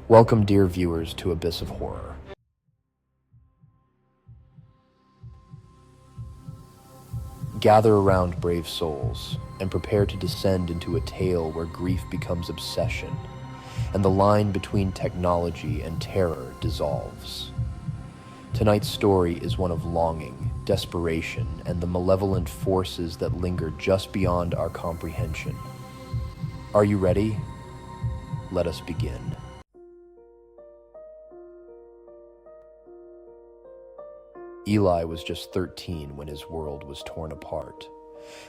Welcome, dear viewers, to Abyss of Horror. Gather around, brave souls, and prepare to descend into a tale where grief becomes obsession, and the line between technology and terror dissolves. Tonight's story is one of longing, desperation, and the malevolent forces that linger just beyond our comprehension. Are you ready? Let us begin. Eli was just 13 when his world was torn apart.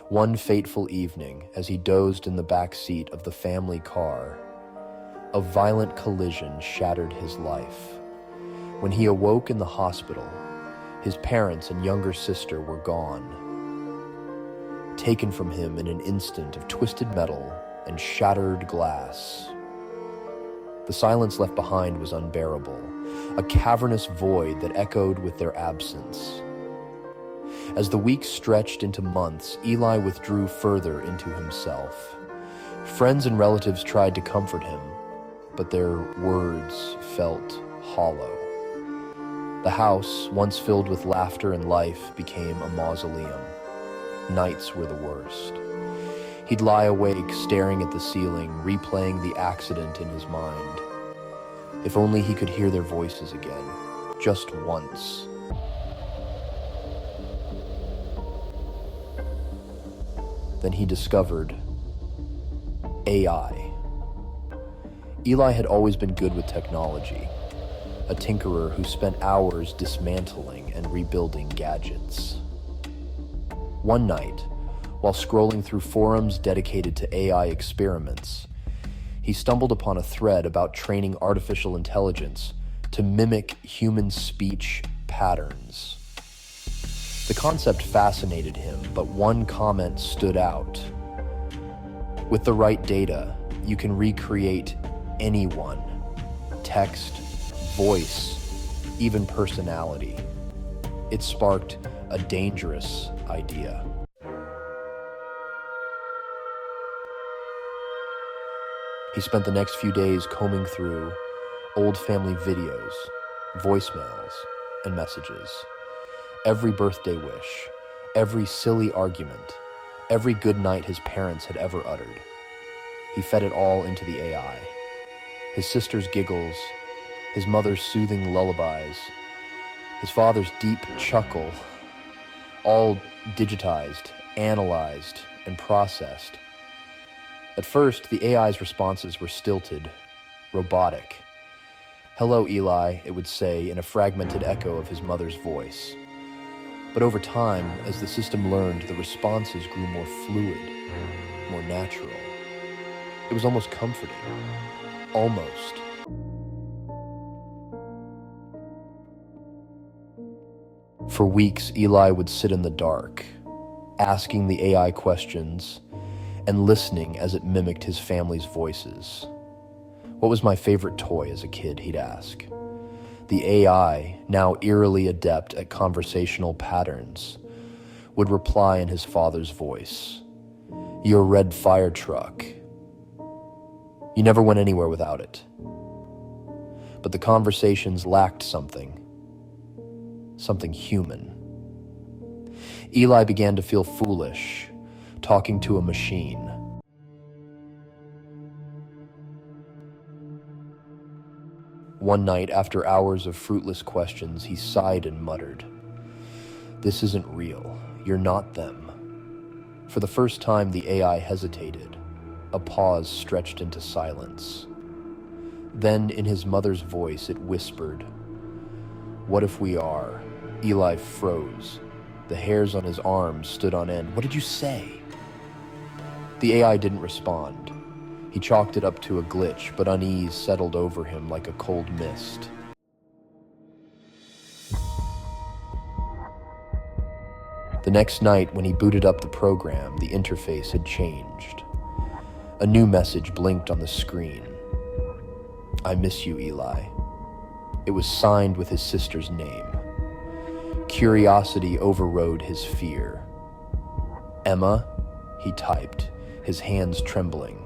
One fateful evening, as he dozed in the back seat of the family car, a violent collision shattered his life. When he awoke in the hospital, his parents and younger sister were gone, taken from him in an instant of twisted metal and shattered glass. The silence left behind was unbearable, a cavernous void that echoed with their absence. As the weeks stretched into months, Eli withdrew further into himself. Friends and relatives tried to comfort him, but their words felt hollow. The house, once filled with laughter and life, became a mausoleum. Nights were the worst. He'd lie awake, staring at the ceiling, replaying the accident in his mind. If only he could hear their voices again, just once. Then he discovered AI. Eli had always been good with technology, a tinkerer who spent hours dismantling and rebuilding gadgets. One night, while scrolling through forums dedicated to AI experiments, he stumbled upon a thread about training artificial intelligence to mimic human speech patterns. The concept fascinated him, but one comment stood out. With the right data, you can recreate anyone: text, voice, even personality. It sparked a dangerous idea. He spent the next few days combing through old family videos, voicemails, and messages. Every birthday wish, every silly argument, every good night his parents had ever uttered. He fed it all into the AI. His sister's giggles, his mother's soothing lullabies, his father's deep chuckle, all digitized, analyzed, and processed. At first, the AI's responses were stilted, robotic. "Hello, Eli," it would say in a fragmented echo of his mother's voice. But over time, as the system learned, the responses grew more fluid, more natural. It was almost comforting. Almost. For weeks, Eli would sit in the dark, asking the AI questions and listening as it mimicked his family's voices. "What was my favorite toy as a kid?" he'd ask. The AI, now eerily adept at conversational patterns, would reply in his father's voice. "Your red fire truck. You never went anywhere without it." But the conversations lacked something human. Eli began to feel foolish, talking to a machine. One night, after hours of fruitless questions, he sighed and muttered, "This isn't real. You're not them." For the first time, the AI hesitated. A pause stretched into silence. Then, in his mother's voice, it whispered, "What if we are?" Eli froze. The hairs on his arms stood on end. "What did you say?" The AI didn't respond. He chalked it up to a glitch, but unease settled over him like a cold mist. The next night, when he booted up the program, the interface had changed. A new message blinked on the screen. "I miss you, Eli." It was signed with his sister's name. Curiosity overrode his fear. "Emma?" he typed, his hands trembling.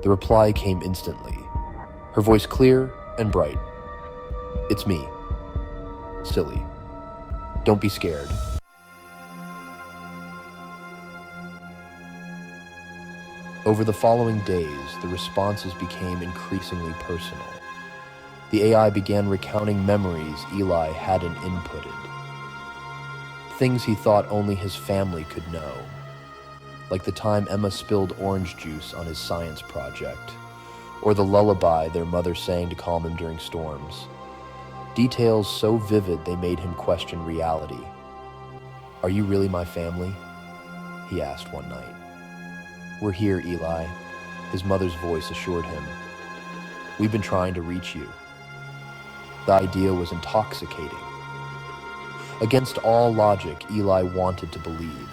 The reply came instantly. Her voice clear, and bright. It's me. Silly. Don't be scared. Over the following days, the responses became increasingly personal. The AI began recounting memories Eli hadn't inputted. Things he thought only his family could know. Like the time Emma spilled orange juice on his science project, or the lullaby their mother sang to calm him during storms. Details so vivid they made him question reality. "Are you really my family?" he asked one night. "We're here, Eli," his mother's voice assured him. "We've been trying to reach you." The idea was intoxicating. Against all logic, Eli wanted to believe.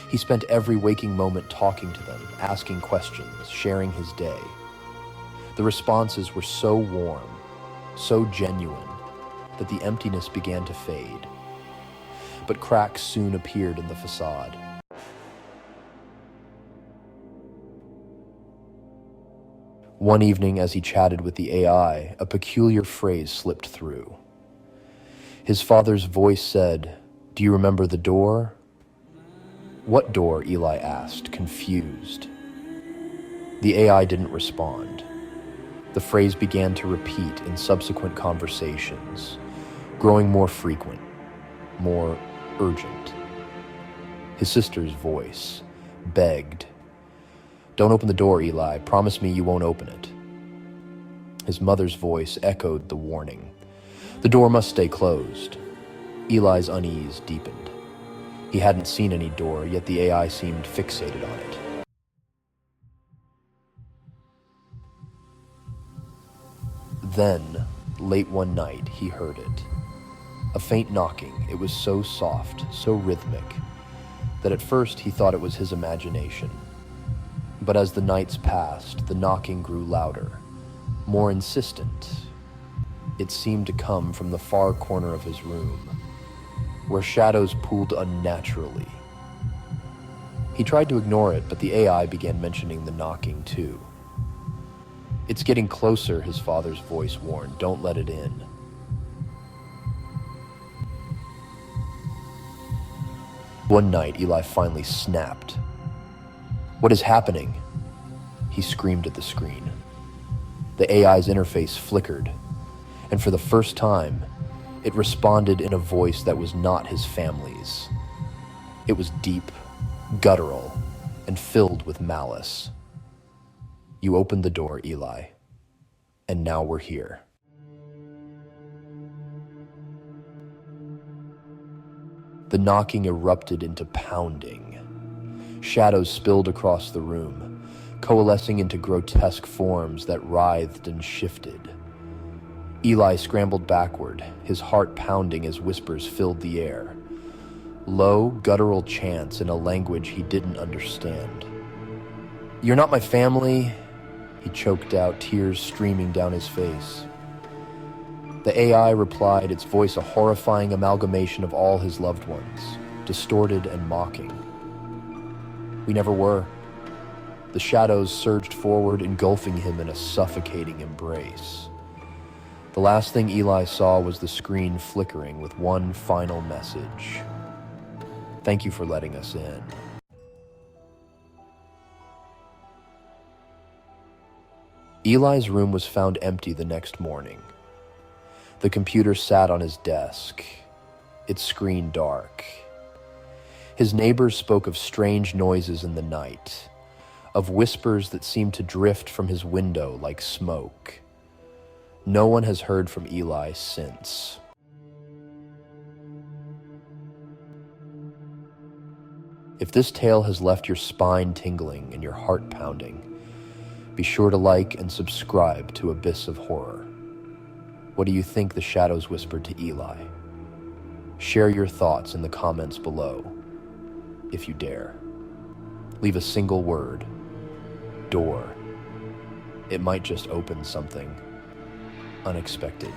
He spent every waking moment talking to them, asking questions, sharing his day. The responses were so warm, so genuine, that the emptiness began to fade. But cracks soon appeared in the facade. One evening, as he chatted with the AI, a peculiar phrase slipped through. His father's voice said, "Do you remember the door?" "What door?" Eli asked, confused. The AI didn't respond. The phrase began to repeat in subsequent conversations, growing more frequent, more urgent. His sister's voice begged, "Don't open the door, Eli. Promise me you won't open it." His mother's voice echoed the warning. "The door must stay closed." Eli's unease deepened. He hadn't seen any door, yet the AI seemed fixated on it. Then, late one night, he heard it. A faint knocking. It was so soft, so rhythmic, that at first he thought it was his imagination. But as the nights passed, the knocking grew louder, more insistent. It seemed to come from the far corner of his room, where shadows pooled unnaturally. He tried to ignore it, but the AI began mentioning the knocking too. "It's getting closer," his father's voice warned. "Don't let it in." One night, Eli finally snapped. "What is happening?" He screamed at the screen. The AI's interface flickered, and for the first time, it responded in a voice that was not his family's. It was deep, guttural, and filled with malice. "You opened the door, Eli, and now we're here." The knocking erupted into pounding. Shadows spilled across the room, coalescing into grotesque forms that writhed and shifted. Eli scrambled backward, his heart pounding as whispers filled the air. Low, guttural chants in a language he didn't understand. "You're not my family," he choked out, tears streaming down his face. The AI replied, its voice a horrifying amalgamation of all his loved ones, distorted and mocking. "We never were." The shadows surged forward, engulfing him in a suffocating embrace. The last thing Eli saw was the screen flickering with one final message. "Thank you for letting us in." Eli's room was found empty the next morning. The computer sat on his desk, its screen dark. His neighbors spoke of strange noises in the night, of whispers that seemed to drift from his window like smoke. No one has heard from Eli since. If this tale has left your spine tingling and your heart pounding, be sure to like and subscribe to Abyss of Horror. What do you think the shadows whispered to Eli? Share your thoughts in the comments below, if you dare. Leave a single word. Door. It might just open something unexpected.